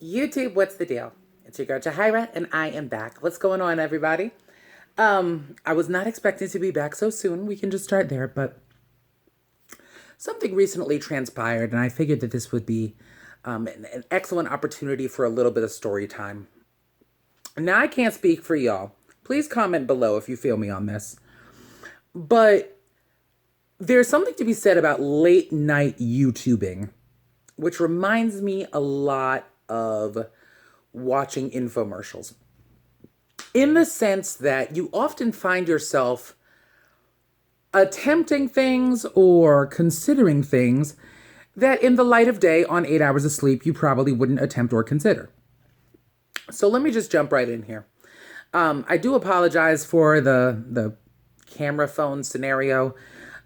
YouTube, what's the deal? It's your girl Jahira, and I am back. What's going on, everybody? I was not expecting to be back so soon. We can just start there, but something recently transpired, and I figured that this would be an excellent opportunity for a little bit of story time. Now, I can't speak for y'all. Please comment below if you feel me on this. But there's something to be said about late night YouTubing, which reminds me a lot of watching infomercials. In the sense that you often find yourself attempting things or considering things that in the light of day on 8 hours of sleep, you probably wouldn't attempt or consider. So let me just jump right in here. I do apologize for the camera phone scenario.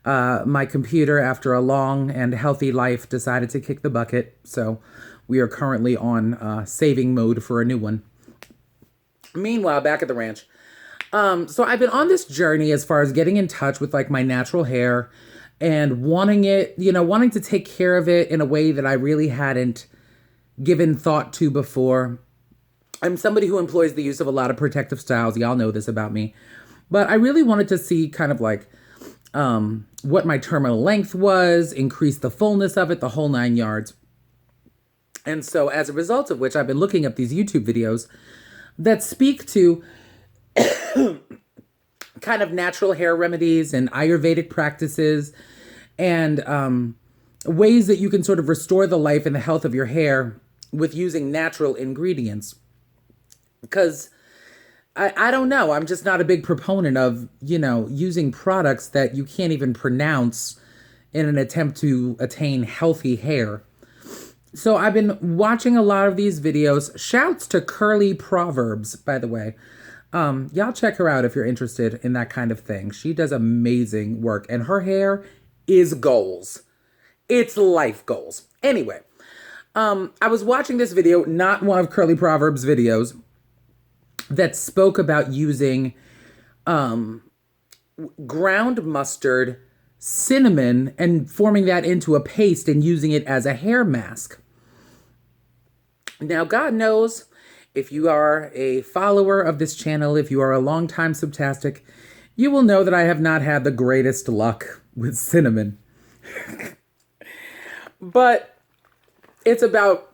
My computer, after a long and healthy life, decided to kick the bucket. So we are currently on saving mode for a new one. Meanwhile, back at the ranch. So I've been on this journey as far as getting in touch with like my natural hair and wanting to take care of it in a way that I really hadn't given thought to before. I'm somebody who employs the use of a lot of protective styles. Y'all know this about me. But I really wanted to see kind of like what my terminal length was, increase the fullness of it, the whole 9 yards. And so as a result of which, I've been looking up these YouTube videos that speak to kind of natural hair remedies and Ayurvedic practices and ways that you can sort of restore the life and the health of your hair with using natural ingredients. Because I don't know, I'm just not a big proponent of, using products that you can't even pronounce in an attempt to attain healthy hair. So I've been watching a lot of these videos. Shouts to CurlyProverbz, by the way. Y'all check her out if you're interested in that kind of thing. She does amazing work, and her hair is goals. It's life goals. Anyway, I was watching this video, not one of CurlyProverbz videos, that spoke about using ground mustard, cinnamon, and forming that into a paste and using it as a hair mask. Now, God knows, if you are a follower of this channel, if you are a longtime subtastic, you will know that I have not had the greatest luck with cinnamon. But it's about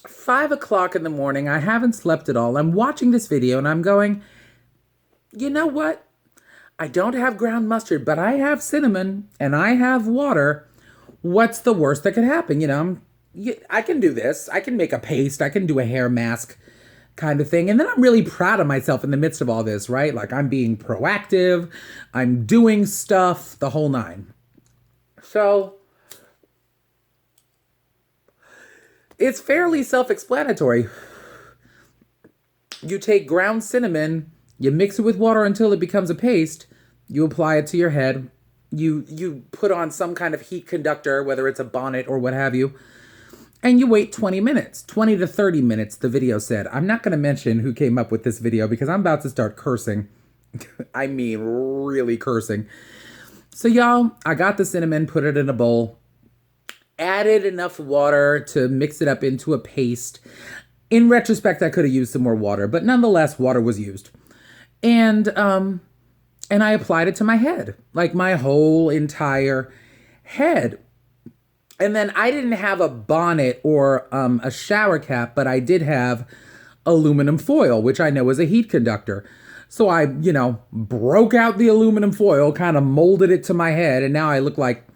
5 o'clock in the morning. I haven't slept at all. I'm watching this video and I'm going, you know what? I don't have ground mustard, but I have cinnamon and I have water. What's the worst that could happen? I can do this. I can make a paste. I can do a hair mask kind of thing. And then I'm really proud of myself in the midst of all this, right? Like I'm being proactive. I'm doing stuff, the whole nine. So it's fairly self-explanatory. You take ground cinnamon, you mix it with water until it becomes a paste, you apply it to your head, you put on some kind of heat conductor, whether it's a bonnet or what have you, and you wait 20 minutes, 20 to 30 minutes, the video said. I'm not going to mention who came up with this video because I'm about to start cursing. I mean, really cursing. So y'all, I got the cinnamon, put it in a bowl, added enough water to mix it up into a paste. In retrospect, I could have used some more water, but nonetheless, water was used. And I applied it to my head, like my whole entire head. And then I didn't have a bonnet or a shower cap, but I did have aluminum foil, which I know is a heat conductor. So I, broke out the aluminum foil, kind of molded it to my head, and now I look like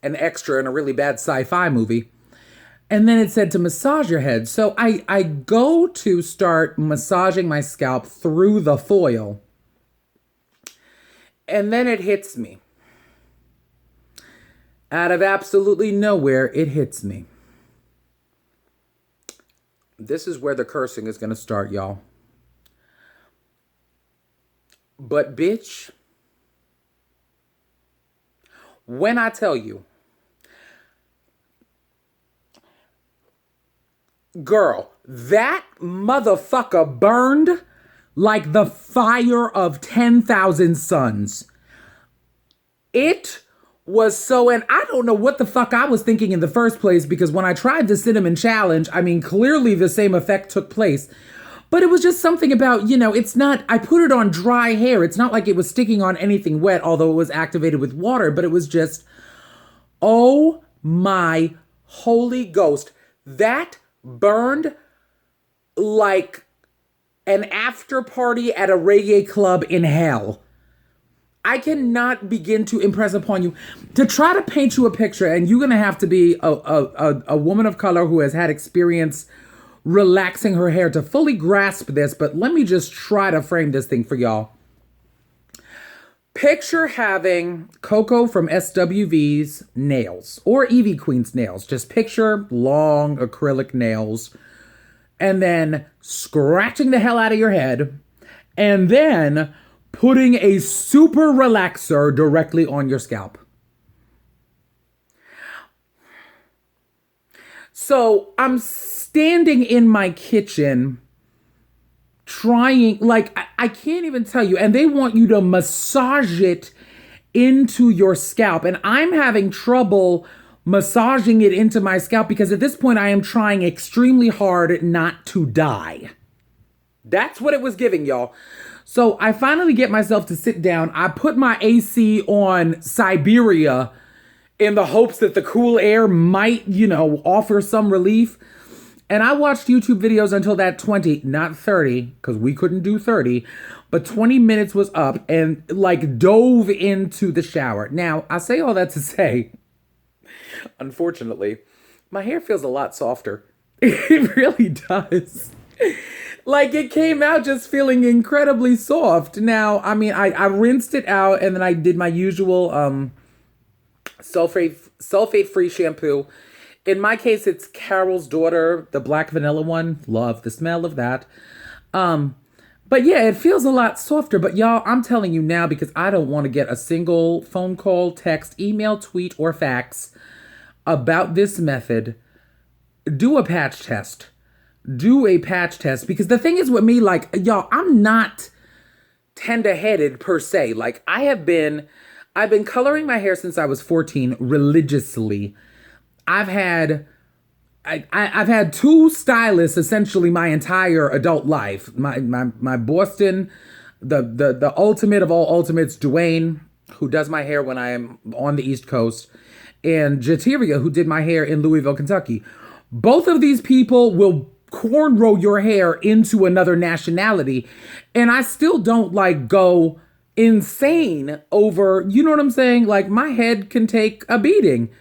an extra in a really bad sci-fi movie. And then it said to massage your head. So I go to start massaging my scalp through the foil. And then it hits me. Out of absolutely nowhere, it hits me. This is where the cursing is going to start, y'all. But bitch, when I tell you, girl, that motherfucker burned like the fire of 10,000 suns. It was so, and I don't know what the fuck I was thinking in the first place, because when I tried the cinnamon challenge, I mean, clearly the same effect took place. But it was just something about, it's not, I put it on dry hair. It's not like it was sticking on anything wet, although it was activated with water, but it was just, oh my holy ghost. That burned like an after party at a reggae club in hell. I cannot begin to impress upon you. To try to paint you a picture, and you're going to have to be a woman of color who has had experience relaxing her hair to fully grasp this, but let me just try to frame this thing for y'all. Picture having Coco from SWV's nails, or Evie Queen's nails. Just picture long acrylic nails, and then scratching the hell out of your head, and then putting a super relaxer directly on your scalp. So I'm standing in my kitchen trying, like, I can't even tell you, and they want you to massage it into your scalp, and I'm having trouble massaging it into my scalp because at this point I am trying extremely hard not to die. That's what it was giving, y'all. So I finally get myself to sit down. I put my AC on Siberia in the hopes that the cool air might, offer some relief. And I watched YouTube videos until that 20, not 30, because we couldn't do 30, but 20 minutes was up and dove into the shower. Now, I say all that to say, unfortunately, my hair feels a lot softer. It really does. It came out just feeling incredibly soft. Now, I mean, I rinsed it out and then I did my usual sulfate-free shampoo. In my case, it's Carol's Daughter, the black vanilla one. Love the smell of that. But yeah, it feels a lot softer. But y'all, I'm telling you now because I don't want to get a single phone call, text, email, tweet, or fax about this method. Do a patch test. Do a patch test. Because the thing is with me, y'all, I'm not tender-headed per se. I've been coloring my hair since I was 14 religiously. I've had two stylists essentially my entire adult life. My Boston, the ultimate of all ultimates, Dwayne, who does my hair when I am on the East Coast, and Jateria, who did my hair in Louisville, Kentucky. Both of these people will cornrow your hair into another nationality, and I still don't go insane over, you know what I'm saying? My head can take a beating.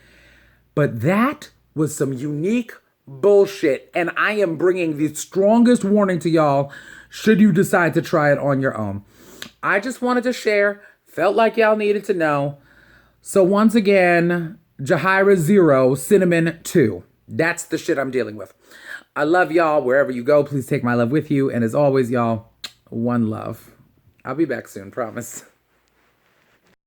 But that was some unique bullshit, and I am bringing the strongest warning to y'all should you decide to try it on your own. I just wanted to share, felt like y'all needed to know. So once again, Jahira 0, Cinnamon 2. That's the shit I'm dealing with. I love y'all. Wherever you go, please take my love with you. And as always, y'all, one love. I'll be back soon, promise.